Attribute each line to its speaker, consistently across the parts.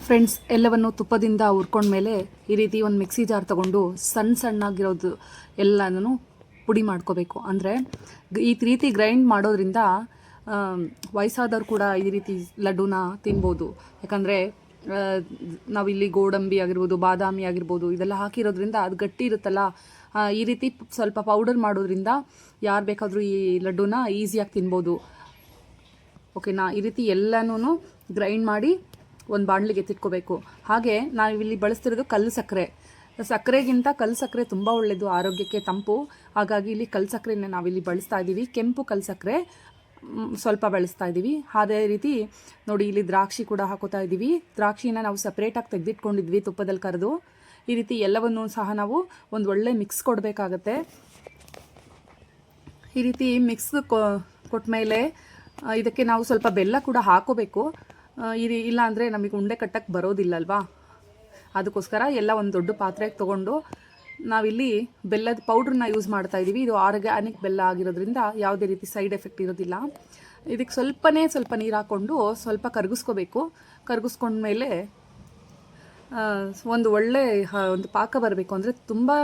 Speaker 1: Friends, ಎಲ್ಲವನ್ನು ತುಪ್ಪದಿಂದ ಹುರ್ಕೊಂಡ್ಮೇಲೆ ಈ ರೀತಿ ಒಂದು ಮಿಕ್ಸಿ ಜಾರ್ ತೊಗೊಂಡು ಸಣ್ಣಗಿರೋದು ಎಲ್ಲನೂ ಪುಡಿ ಮಾಡ್ಕೋಬೇಕು. ಅಂದರೆ ಈ ರೀತಿ ಗ್ರೈಂಡ್ ಮಾಡೋದ್ರಿಂದ ವಯಸ್ಸಾದವ್ರು ಕೂಡ ಈ ರೀತಿ ಲಡ್ಡುನ ತಿನ್ಬೋದು. ಯಾಕಂದರೆ ನಾವಿಲ್ಲಿ ಗೋಡಂಬಿ ಆಗಿರ್ಬೋದು, ಬಾದಾಮಿ ಆಗಿರ್ಬೋದು, ಇದೆಲ್ಲ ಹಾಕಿರೋದ್ರಿಂದ ಅದು ಗಟ್ಟಿ ಇರುತ್ತಲ್ಲ. ಈ ರೀತಿ ಸ್ವಲ್ಪ ಪೌಡರ್ ಮಾಡೋದ್ರಿಂದ ಯಾರು ಬೇಕಾದರೂ ಈ ಲಡ್ಡುನ ಈಸಿಯಾಗಿ ತಿನ್ಬೋದು. ಓಕೆನಾ? ಈ ರೀತಿ ಎಲ್ಲನೂ ಗ್ರೈಂಡ್ ಮಾಡಿ ಒಂದು ಬಾಣಲಿಗೆ ಎತ್ತಿಟ್ಕೋಬೇಕು. ಹಾಗೆ ನಾವಿಲ್ಲಿ ಬಳಸ್ತಿರೋದು ಕಲ್ಲು ಸಕ್ಕರೆ. ಸಕ್ಕರೆಗಿಂತ ಕಲ್ಲು ಸಕ್ಕರೆ ತುಂಬ ಒಳ್ಳೆಯದು, ಆರೋಗ್ಯಕ್ಕೆ ತಂಪು. ಹಾಗಾಗಿ ಇಲ್ಲಿ ಕಲ್ಲು ಸಕ್ಕರೆನ ನಾವಿಲ್ಲಿ ಬಳಸ್ತಾ ಇದ್ದೀವಿ. ಕೆಂಪು ಕಲ್ಲು ಸಕ್ಕರೆ ಸ್ವಲ್ಪ ಬಳಸ್ತಾ ಇದ್ದೀವಿ. ಅದೇ ರೀತಿ ನೋಡಿ, ಇಲ್ಲಿ ದ್ರಾಕ್ಷಿ ಕೂಡ ಹಾಕೋತಾ ಇದ್ದೀವಿ. ದ್ರಾಕ್ಷಿನ ನಾವು ಸಪ್ರೇಟಾಗಿ ತೆಗೆದಿಟ್ಕೊಂಡಿದ್ವಿ ತುಪ್ಪದಲ್ಲಿ ಕರೆದು. ಈ ರೀತಿ ಎಲ್ಲವನ್ನೂ ಸಹ ನಾವು ಒಂದು ಒಳ್ಳೆ ಮಿಕ್ಸ್ ಕೊಡಬೇಕಾಗತ್ತೆ. ಈ ರೀತಿ ಮಿಕ್ಸ್ ಕೊಟ್ಮೇಲೆ ಇದಕ್ಕೆ ನಾವು ಸ್ವಲ್ಪ ಬೆಲ್ಲ ಕೂಡ ಹಾಕೋಬೇಕು. ಇಲ್ಲ ಅಂದರೆ ನಮಗೆ ಉಂಡೆ ಕಟ್ಟಕ್ಕೆ ಬರೋದಿಲ್ಲ ಅಲ್ವಾ. ಅದಕ್ಕೋಸ್ಕರ ಎಲ್ಲ ಒಂದು ದೊಡ್ಡ ಪಾತ್ರೆಗೆ ತೊಗೊಂಡು ನಾವಿಲ್ಲಿ ಬೆಲ್ಲದ ಪೌಡ್ರನ್ನ ಯೂಸ್ ಮಾಡ್ತಾ ಇದ್ದೀವಿ. ಇದು ಆರ್ಗ್ಯಾನಿಕ್ ಬೆಲ್ಲ ಆಗಿರೋದ್ರಿಂದ ಯಾವುದೇ ರೀತಿ ಸೈಡ್ ಎಫೆಕ್ಟ್ ಇರೋದಿಲ್ಲ. ಇದಕ್ಕೆ ಸ್ವಲ್ಪ ನೀರು ಹಾಕ್ಕೊಂಡು ಸ್ವಲ್ಪ ಕರಗಿಸ್ಕೋಬೇಕು. ಕರಗಿಸ್ಕೊಂಡ್ಮೇಲೆ ಒಂದು ಒಳ್ಳೆ ಒಂದು ಪಾಕ ಬರಬೇಕು. ಅಂದರೆ ತುಂಬಾ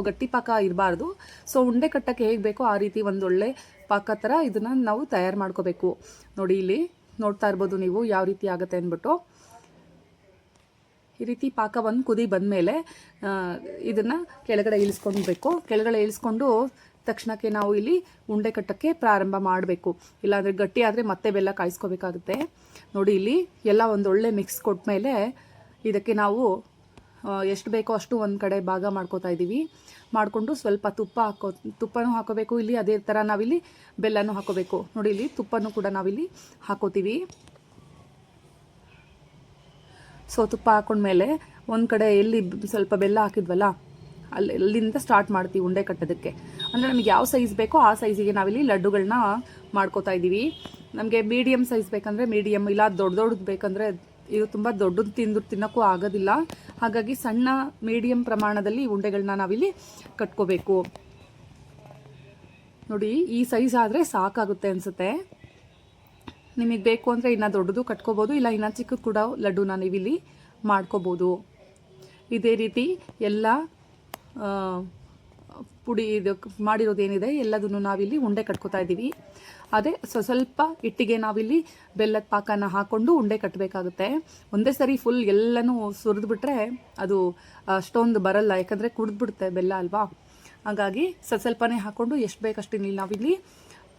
Speaker 1: ಗಟ್ಟಿ ಪಾಕ ಇರಬಾರ್ದು. ಸೊ ಉಂಡೆ ಕಟ್ಟಕ್ಕೆ ಹೇಗೆ ಬೇಕೋ ಆ ರೀತಿ ಒಂದು ಒಳ್ಳೆ ಪಾಕ ಥರ ಇದನ್ನು ನಾವು ತಯಾರು ಮಾಡ್ಕೋಬೇಕು. ನೋಡಿ, ಇಲ್ಲಿ ನೋಡ್ತಾ ಇರ್ಬೋದು ನೀವು ಯಾವ ರೀತಿ ಆಗುತ್ತೆ ಅಂದ್ಬಿಟ್ಟು. ಈ ರೀತಿ ಪಾಕ ಒಂದು ಕುದಿ ಬಂದಮೇಲೆ ಇದನ್ನು ಕೆಳಗಡೆ ಇಳಿಸ್ಕೊಳ್ಬೇಕು. ಕೆಳಗಡೆ ಇಳಿಸ್ಕೊಂಡು ತಕ್ಷಣಕ್ಕೆ ನಾವು ಇಲ್ಲಿ ಉಂಡೆ ಕಟ್ಟಕ್ಕೆ ಪ್ರಾರಂಭ ಮಾಡಬೇಕು. ಇಲ್ಲಾಂದರೆ ಗಟ್ಟಿ ಆದರೆ ಮತ್ತೆ ಬೆಲ್ಲ ಕಾಯಿಸ್ಕೋಬೇಕಾಗುತ್ತೆ. ನೋಡಿ, ಇಲ್ಲಿ ಎಲ್ಲ ಒಂದೊಳ್ಳೆ ಮಿಕ್ಸ್ ಕೊಟ್ಮೇಲೆ ಇದಕ್ಕೆ ನಾವು ಎಷ್ಟು ಬೇಕೋ ಅಷ್ಟು ಒಂದು ಕಡೆ ಭಾಗ ಮಾಡ್ಕೋತಾ ಇದ್ದೀವಿ. ಮಾಡಿಕೊಂಡು ಸ್ವಲ್ಪ ತುಪ್ಪನೂ ಹಾಕೋಬೇಕು. ಇಲ್ಲಿ ಅದೇ ಥರ ನಾವಿಲ್ಲಿ ಬೆಲ್ಲನೂ ಹಾಕೋಬೇಕು. ನೋಡಿ, ಇಲ್ಲಿ ತುಪ್ಪನೂ ಕೂಡ ನಾವಿಲ್ಲಿ ಹಾಕೋತೀವಿ. ಸೊ ತುಪ್ಪ ಹಾಕೊಂಡ್ಮೇಲೆ ಒಂದು ಕಡೆ ಎಲ್ಲಿ ಸ್ವಲ್ಪ ಬೆಲ್ಲ ಹಾಕಿದ್ವಲ್ಲ ಅಲ್ಲಿಂದ ಸ್ಟಾರ್ಟ್ ಮಾಡ್ತೀವಿ ಉಂಡೆ ಕಟ್ಟೋದಕ್ಕೆ. ಅಂದರೆ ನಮಗೆ ಯಾವ ಸೈಜ್ ಬೇಕೋ ಆ ಸೈಜಿಗೆ ನಾವಿಲ್ಲಿ ಲಡ್ಡುಗಳನ್ನ ಮಾಡ್ಕೋತಾ ಇದ್ದೀವಿ. ನಮಗೆ ಮೀಡಿಯಮ್ ಸೈಜ್ ಬೇಕಂದರೆ ಮೀಡಿಯಮ್, ಇಲ್ಲ ದೊಡ್ಡದು ಬೇಕಂದರೆ ಇದು ತುಂಬ ದೊಡ್ಡದು ತಿನ್ನೋಕ್ಕೂ ಆಗೋದಿಲ್ಲ. ಹಾಗಾಗಿ ಸಣ್ಣ ಮೀಡಿಯಮ್ ಪ್ರಮಾಣದಲ್ಲಿ ಉಂಡೆಗಳನ್ನ ನಾವಿಲ್ಲಿ ಕಟ್ಕೋಬೇಕು. ನೋಡಿ, ಈ ಸೈಜ್ ಆದರೆ ಸಾಕಾಗುತ್ತೆ ಅನಿಸುತ್ತೆ. ನಿಮಗೆ ಬೇಕು ಅಂದರೆ ಇನ್ನೂ ದೊಡ್ಡದು ಕಟ್ಕೋಬೋದು, ಇಲ್ಲ ಇನ್ನೂ ಚಿಕ್ಕದು ಕೂಡ ಲಡ್ಡುನ ನೀವಿಲ್ಲಿ ಮಾಡ್ಕೋಬೋದು. ಇದೇ ರೀತಿ ಎಲ್ಲ ಪುಡಿ ಇದು ಮಾಡಿರೋದೇನಿದೆ ಎಲ್ಲದನ್ನು ನಾವಿಲ್ಲಿ ಉಂಡೆ ಕಟ್ಕೋತಾ ಇದ್ದೀವಿ. ಅದೇ ಸ್ವಲ್ಪ ಹಿಟ್ಟಿಗೆ ನಾವಿಲ್ಲಿ ಬೆಲ್ಲದ ಪಾಕನ ಹಾಕ್ಕೊಂಡು ಉಂಡೆ ಕಟ್ಟಬೇಕಾಗುತ್ತೆ. ಒಂದೇ ಸರಿ ಫುಲ್ ಎಲ್ಲನೂ ಸುರಿದ್ಬಿಟ್ರೆ ಅದು ಅಷ್ಟೊಂದು ಬರಲ್ಲ, ಯಾಕಂದರೆ ಕುಡಿದ್ಬಿಡುತ್ತೆ ಬೆಲ್ಲ ಅಲ್ವಾ. ಹಾಗಾಗಿ ಸ್ವಲ್ಪನೇ ಹಾಕ್ಕೊಂಡು ಎಷ್ಟು ಬೇಕಷ್ಟು ನಾವಿಲ್ಲಿ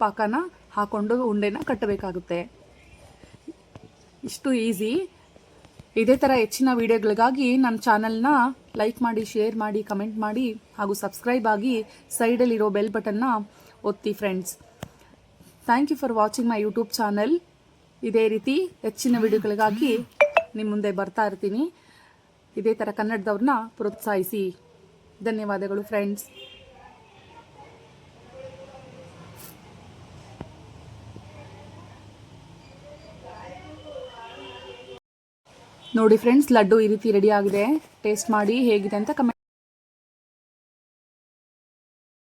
Speaker 1: ಪಾಕನ ಹಾಕ್ಕೊಂಡು ಉಂಡೆನ ಕಟ್ಟಬೇಕಾಗುತ್ತೆ. ಇಷ್ಟು ಈಸಿ. ಇದೇ ಥರ ಹೆಚ್ಚಿನ ವಿಡಿಯೋಗಳಿಗಾಗಿ ನನ್ನ ಚಾನಲ್ನ ಲೈಕ್ ಮಾಡಿ, ಶೇರ್ ಮಾಡಿ, ಕಮೆಂಟ್ ಮಾಡಿ ಹಾಗೂ ಸಬ್ಸ್ಕ್ರೈಬ್ ಆಗಿ ಸೈಡಲ್ಲಿರೋ ಬೆಲ್ ಬಟನ್ನ ಒತ್ತಿ friends. Thank you for watching my YouTube channel. ಇದೇ ರೀತಿ ಹೆಚ್ಚಿನ ವಿಡಿಯೋಗಳಿಗಾಗಿ ನಿಮ್ಮ ಮುಂದೆ ಬರ್ತಾ ಇರ್ತೀನಿ. ಇದೇ ಥರ ಕನ್ನಡದವ್ರನ್ನ ಪ್ರೋತ್ಸಾಹಿಸಿ. ಧನ್ಯವಾದಗಳು ಫ್ರೆಂಡ್ಸ್. ನೋಡಿ ಫ್ರೆಂಡ್ಸ್, ಲಡ್ಡು ಈ ರೀತಿ ರೆಡಿ ಆಗಿದೆ. ಟೇಸ್ಟ್ ಮಾಡಿ ಹೇಗಿದೆ ಅಂತ ಕಮೆಂಟ್